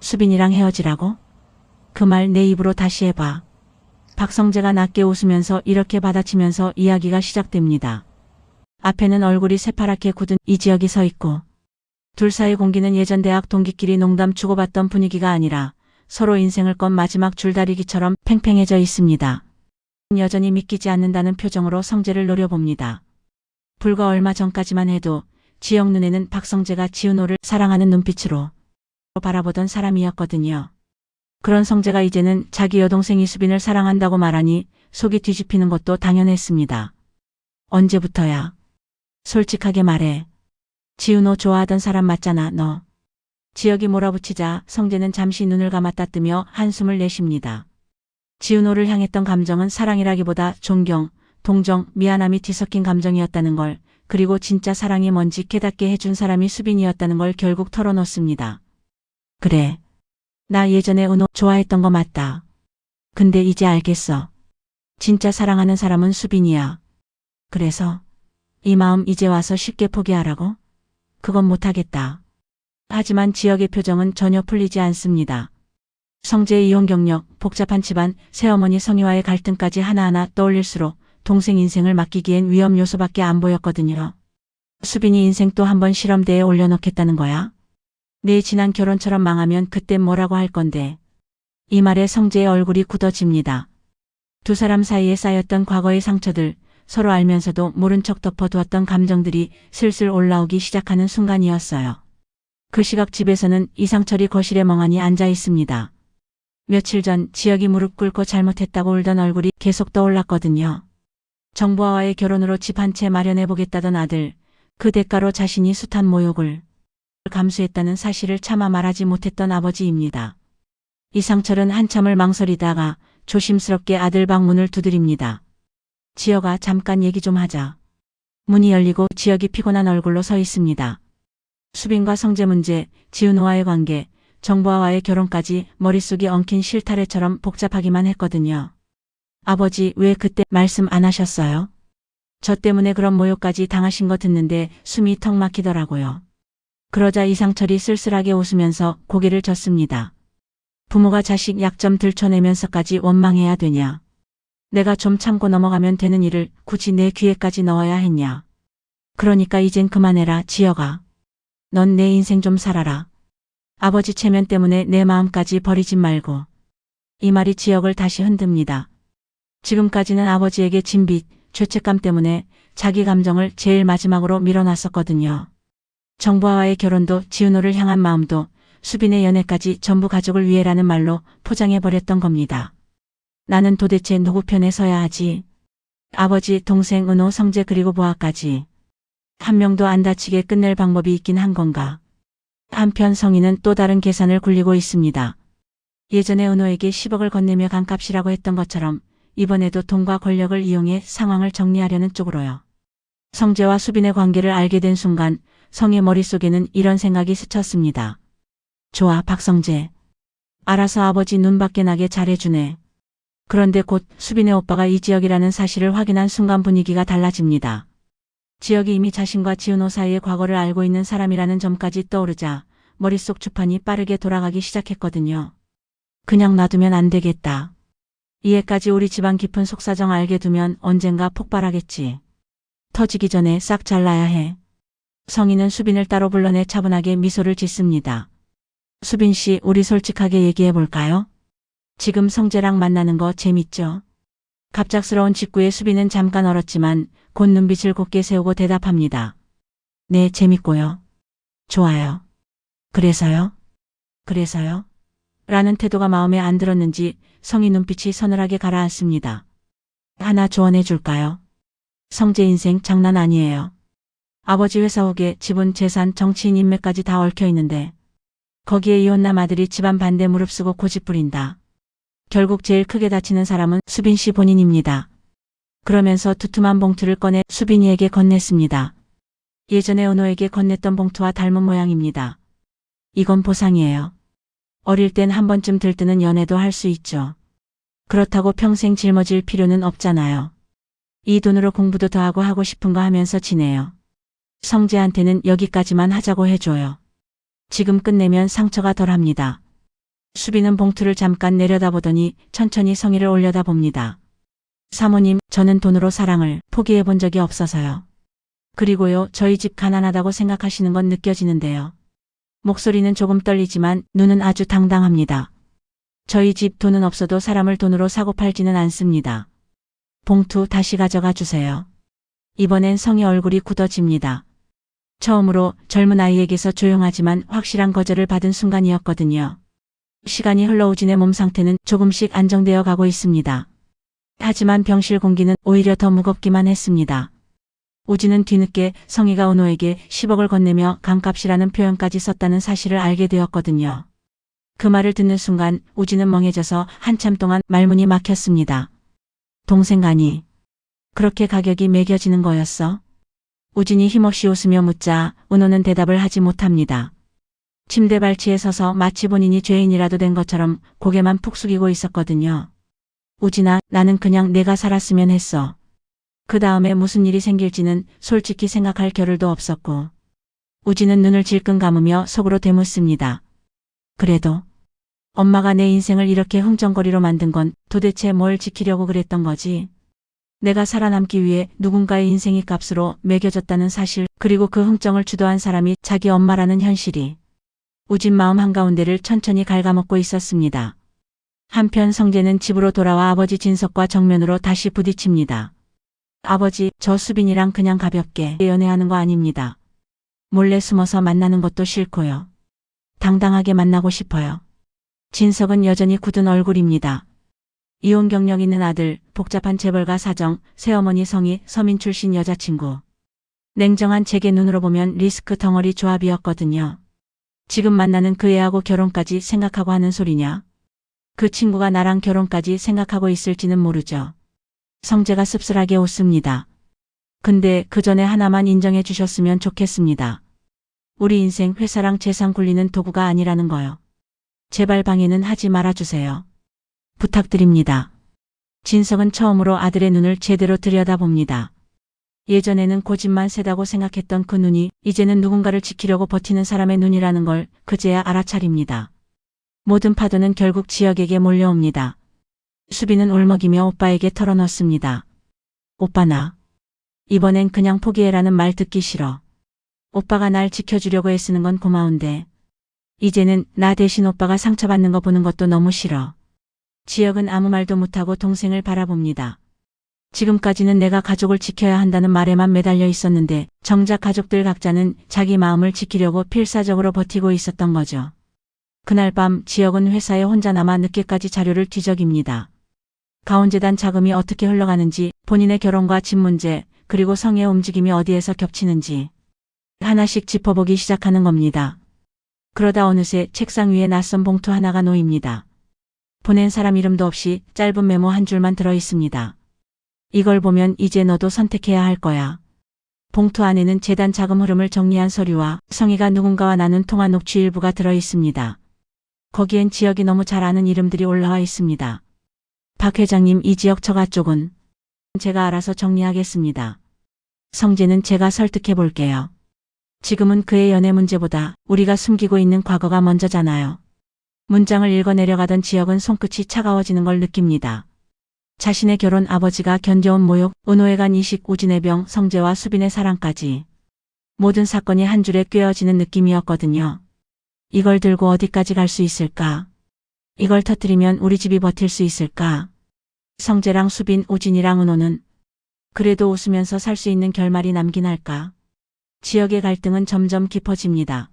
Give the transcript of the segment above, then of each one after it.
수빈이랑 헤어지라고? 그 말 내 입으로 다시 해봐. 박성재가 낮게 웃으면서 이렇게 받아치면서 이야기가 시작됩니다. 앞에는 얼굴이 새파랗게 굳은 이지혁이 서 있고 둘 사이 공기는 예전 대학 동기끼리 농담 주고받던 분위기가 아니라 서로 인생을 건 마지막 줄다리기처럼 팽팽해져 있습니다. 여전히 믿기지 않는다는 표정으로 성재를 노려봅니다. 불과 얼마 전까지만 해도 지혁 눈에는 박성재가 지은호를 사랑하는 눈빛으로 바라보던 사람이었거든요. 그런 성재가 이제는 자기 여동생 이수빈을 사랑한다고 말하니 속이 뒤집히는 것도 당연했습니다. 언제부터야? 솔직하게 말해. 지은호 좋아하던 사람 맞잖아, 너. 지혁이 몰아붙이자 성재는 잠시 눈을 감았다 뜨며 한숨을 내쉽니다. 지은호를 향했던 감정은 사랑이라기보다 존경, 동정, 미안함이 뒤섞인 감정이었다는 걸, 그리고 진짜 사랑이 뭔지 깨닫게 해준 사람이 수빈이었다는 걸 결국 털어놓습니다. 그래. 나 예전에 은호 좋아했던 거 맞다. 근데 이제 알겠어. 진짜 사랑하는 사람은 수빈이야. 그래서 이 마음 이제 와서 쉽게 포기하라고? 그건 못하겠다. 하지만 지혁의 표정은 전혀 풀리지 않습니다. 성재의 이혼 경력, 복잡한 집안, 새어머니 성희와의 갈등까지 하나하나 떠올릴수록 동생 인생을 맡기기엔 위험 요소밖에 안 보였거든요. 수빈이 인생 또 한 번 실험대에 올려놓겠다는 거야? 내 지난 결혼처럼 망하면 그땐 뭐라고 할 건데. 이 말에 성재의 얼굴이 굳어집니다. 두 사람 사이에 쌓였던 과거의 상처들, 서로 알면서도 모른 척 덮어두었던 감정들이 슬슬 올라오기 시작하는 순간이었어요. 그 시각 집에서는 이상철이 거실에 멍하니 앉아 있습니다. 며칠 전 지혁이 무릎 꿇고 잘못했다고 울던 얼굴이 계속 떠올랐거든요. 정부와의 결혼으로 집 한 채 마련해보겠다던 아들, 그 대가로 자신이 숱한 모욕을 감수했다는 사실을 차마 말하지 못했던 아버지입니다. 이상철은 한참을 망설이다가 조심스럽게 아들 방 문을 두드립니다. 지혁아, 잠깐 얘기 좀 하자. 문이 열리고 지혁이 피곤한 얼굴로 서 있습니다. 수빈과 성재 문제, 지은호와의 관계, 정보아와의 결혼까지 머릿속이 엉킨 실타래처럼 복잡하기만 했거든요. 아버지, 왜 그때 말씀 안 하셨어요? 저 때문에 그런 모욕까지 당하신 거 듣는데 숨이 턱 막히더라고요. 그러자 이상철이 쓸쓸하게 웃으면서 고개를 젓습니다. 부모가 자식 약점 들춰내면서까지 원망해야 되냐. 내가 좀 참고 넘어가면 되는 일을 굳이 내 귀에까지 넣어야 했냐. 그러니까 이젠 그만해라, 지혁아. 넌 내 인생 좀 살아라. 아버지 체면 때문에 내 마음까지 버리지 말고. 이 말이 지혁을 다시 흔듭니다. 지금까지는 아버지에게 진 빚, 죄책감 때문에 자기 감정을 제일 마지막으로 밀어놨었거든요. 정부와의 결혼도 지은호를 향한 마음도 수빈의 연애까지 전부 가족을 위해라는 말로 포장해버렸던 겁니다. 나는 도대체 누구 편에 서야 하지? 아버지, 동생, 은호, 성재 그리고 보아까지. 한 명도 안 다치게 끝낼 방법이 있긴 한 건가? 한편 성희는 또 다른 계산을 굴리고 있습니다. 예전에 은호에게 10억을 건네며 간값이라고 했던 것처럼 이번에도 돈과 권력을 이용해 상황을 정리하려는 쪽으로요. 성재와 수빈의 관계를 알게 된 순간 성의 머릿속에는 이런 생각이 스쳤습니다. 좋아, 박성재. 알아서 아버지 눈 밖에 나게 잘해주네. 그런데 곧 수빈의 오빠가 이지혁이라는 사실을 확인한 순간 분위기가 달라집니다. 지혁이 이미 자신과 지은호 사이의 과거를 알고 있는 사람이라는 점까지 떠오르자 머릿속 주판이 빠르게 돌아가기 시작했거든요. 그냥 놔두면 안 되겠다. 이해까지 우리 집안 깊은 속사정 알게 두면 언젠가 폭발하겠지. 터지기 전에 싹 잘라야 해. 성희는 수빈을 따로 불러내 차분하게 미소를 짓습니다. 수빈 씨, 우리 솔직하게 얘기해 볼까요? 지금 성재랑 만나는 거 재밌죠? 갑작스러운 직구에 수빈은 잠깐 얼었지만 곧 눈빛을 곧게 세우고 대답합니다. 네, 재밌고요. 좋아요. 그래서요? 그래서요? 라는 태도가 마음에 안 들었는지 성희 눈빛이 서늘하게 가라앉습니다. 하나 조언해 줄까요? 성재 인생 장난 아니에요. 아버지 회사 후계, 지분, 재산, 정치인 인맥까지 다 얽혀 있는데 거기에 이혼남 아들이 집안 반대 무릅쓰고 고집 부린다. 결국 제일 크게 다치는 사람은 수빈 씨 본인입니다. 그러면서 두툼한 봉투를 꺼내 수빈이에게 건넸습니다. 예전에 은호에게 건넸던 봉투와 닮은 모양입니다. 이건 보상이에요. 어릴 땐 한 번쯤 들뜨는 연애도 할 수 있죠. 그렇다고 평생 짊어질 필요는 없잖아요. 이 돈으로 공부도 더 하고 싶은 거 하면서 지내요. 성재한테는 여기까지만 하자고 해줘요. 지금 끝내면 상처가 덜합니다. 수빈은 봉투를 잠깐 내려다보더니 천천히 성의를 올려다봅니다. 사모님, 저는 돈으로 사랑을 포기해 본 적이 없어서요. 그리고요, 저희 집 가난하다고 생각하시는 건 느껴지는데요. 목소리는 조금 떨리지만 눈은 아주 당당합니다. 저희 집 돈은 없어도 사람을 돈으로 사고 팔지는 않습니다. 봉투 다시 가져가 주세요. 이번엔 성의 얼굴이 굳어집니다. 처음으로 젊은 아이에게서 조용하지만 확실한 거절을 받은 순간이었거든요. 시간이 흘러 우진의 몸 상태는 조금씩 안정되어 가고 있습니다. 하지만 병실 공기는 오히려 더 무겁기만 했습니다. 우진은 뒤늦게 성희가 은호에게 10억을 건네며 감값이라는 표현까지 썼다는 사실을 알게 되었거든요. 그 말을 듣는 순간 우진은 멍해져서 한참 동안 말문이 막혔습니다. 동생간이 그렇게 가격이 매겨지는 거였어? 우진이 힘없이 웃으며 묻자 은호는 대답을 하지 못합니다. 침대 발치에 서서 마치 본인이 죄인이라도 된 것처럼 고개만 푹 숙이고 있었거든요. 우진아, 나는 그냥 내가 살았으면 했어. 그 다음에 무슨 일이 생길지는 솔직히 생각할 겨를도 없었고. 우진은 눈을 질끈 감으며 속으로 되묻습니다. 그래도 엄마가 내 인생을 이렇게 흥정거리로 만든 건 도대체 뭘 지키려고 그랬던 거지? 내가 살아남기 위해 누군가의 인생이 값으로 매겨졌다는 사실, 그리고 그 흥정을 주도한 사람이 자기 엄마라는 현실이 우진 마음 한가운데를 천천히 갉아먹고 있었습니다. 한편 성재는 집으로 돌아와 아버지 진석과 정면으로 다시 부딪힙니다. 아버지, 저 수빈이랑 그냥 가볍게 연애하는 거 아닙니다. 몰래 숨어서 만나는 것도 싫고요. 당당하게 만나고 싶어요. 진석은 여전히 굳은 얼굴입니다. 이혼 경력 있는 아들, 복잡한 재벌가 사정, 새어머니 성희, 서민 출신 여자친구. 냉정한 제게 눈으로 보면 리스크 덩어리 조합이었거든요. 지금 만나는 그 애하고 결혼까지 생각하고 하는 소리냐? 그 친구가 나랑 결혼까지 생각하고 있을지는 모르죠. 성재가 씁쓸하게 웃습니다. 근데 그 전에 하나만 인정해 주셨으면 좋겠습니다. 우리 인생 회사랑 재산 굴리는 도구가 아니라는 거요. 제발 방해는 하지 말아주세요. 부탁드립니다. 진석은 처음으로 아들의 눈을 제대로 들여다봅니다. 예전에는 고집만 세다고 생각했던 그 눈이 이제는 누군가를 지키려고 버티는 사람의 눈이라는 걸 그제야 알아차립니다. 모든 파도는 결국 지역에게 몰려옵니다. 수빈은 울먹이며 오빠에게 털어놓습니다. 오빠, 나 이번엔 그냥 포기해라는 말 듣기 싫어. 오빠가 날 지켜주려고 애쓰는 건 고마운데 이제는 나 대신 오빠가 상처받는 거 보는 것도 너무 싫어. 지역은 아무 말도 못하고 동생을 바라봅니다. 지금까지는 내가 가족을 지켜야 한다는 말에만 매달려 있었는데 정작 가족들 각자는 자기 마음을 지키려고 필사적으로 버티고 있었던 거죠. 그날 밤 지역은 회사에 혼자 남아 늦게까지 자료를 뒤적입니다. 가온재단 자금이 어떻게 흘러가는지, 본인의 결혼과 집 문제, 그리고 성의 움직임이 어디에서 겹치는지 하나씩 짚어보기 시작하는 겁니다. 그러다 어느새 책상 위에 낯선 봉투 하나가 놓입니다. 보낸 사람 이름도 없이 짧은 메모 한 줄만 들어 있습니다. 이걸 보면 이제 너도 선택해야 할 거야. 봉투 안에는 재단 자금 흐름을 정리한 서류와 성희가 누군가와 나눈 통화 녹취 일부가 들어 있습니다. 거기엔 지역이 너무 잘 아는 이름들이 올라와 있습니다. 박 회장님, 이 지역 처가 쪽은 제가 알아서 정리하겠습니다. 성재는 제가 설득해 볼게요. 지금은 그의 연애 문제보다 우리가 숨기고 있는 과거가 먼저잖아요. 문장을 읽어내려가던 지역은 손끝이 차가워지는 걸 느낍니다. 자신의 결혼, 아버지가 견뎌온 모욕, 은호에 간 이식, 우진의 병, 성재와 수빈의 사랑까지 모든 사건이 한 줄에 꿰어지는 느낌이었거든요. 이걸 들고 어디까지 갈 수 있을까? 이걸 터뜨리면 우리 집이 버틸 수 있을까? 성재랑 수빈, 우진이랑 은호는 그래도 웃으면서 살 수 있는 결말이 남긴 할까? 지역의 갈등은 점점 깊어집니다.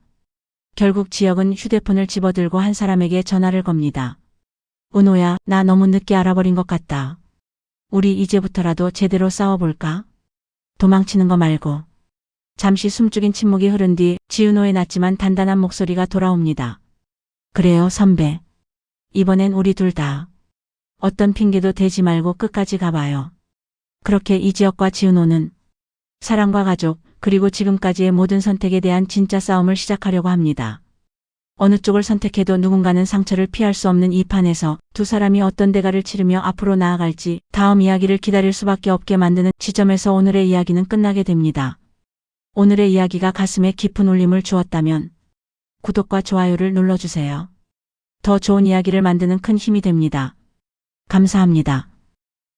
결국 지역은 휴대폰을 집어들고 한 사람에게 전화를 겁니다. 은호야, 나 너무 늦게 알아버린 것 같다. 우리 이제부터라도 제대로 싸워볼까? 도망치는 거 말고. 잠시 숨죽인 침묵이 흐른 뒤 지은호의 낮지만 단단한 목소리가 돌아옵니다. 그래요, 선배. 이번엔 우리 둘 다 어떤 핑계도 대지 말고 끝까지 가봐요. 그렇게 이지역과 지은호는 사랑과 가족, 그리고 지금까지의 모든 선택에 대한 진짜 싸움을 시작하려고 합니다. 어느 쪽을 선택해도 누군가는 상처를 피할 수 없는 이 판에서 두 사람이 어떤 대가를 치르며 앞으로 나아갈지 다음 이야기를 기다릴 수밖에 없게 만드는 지점에서 오늘의 이야기는 끝나게 됩니다. 오늘의 이야기가 가슴에 깊은 울림을 주었다면 구독과 좋아요를 눌러주세요. 더 좋은 이야기를 만드는 큰 힘이 됩니다. 감사합니다.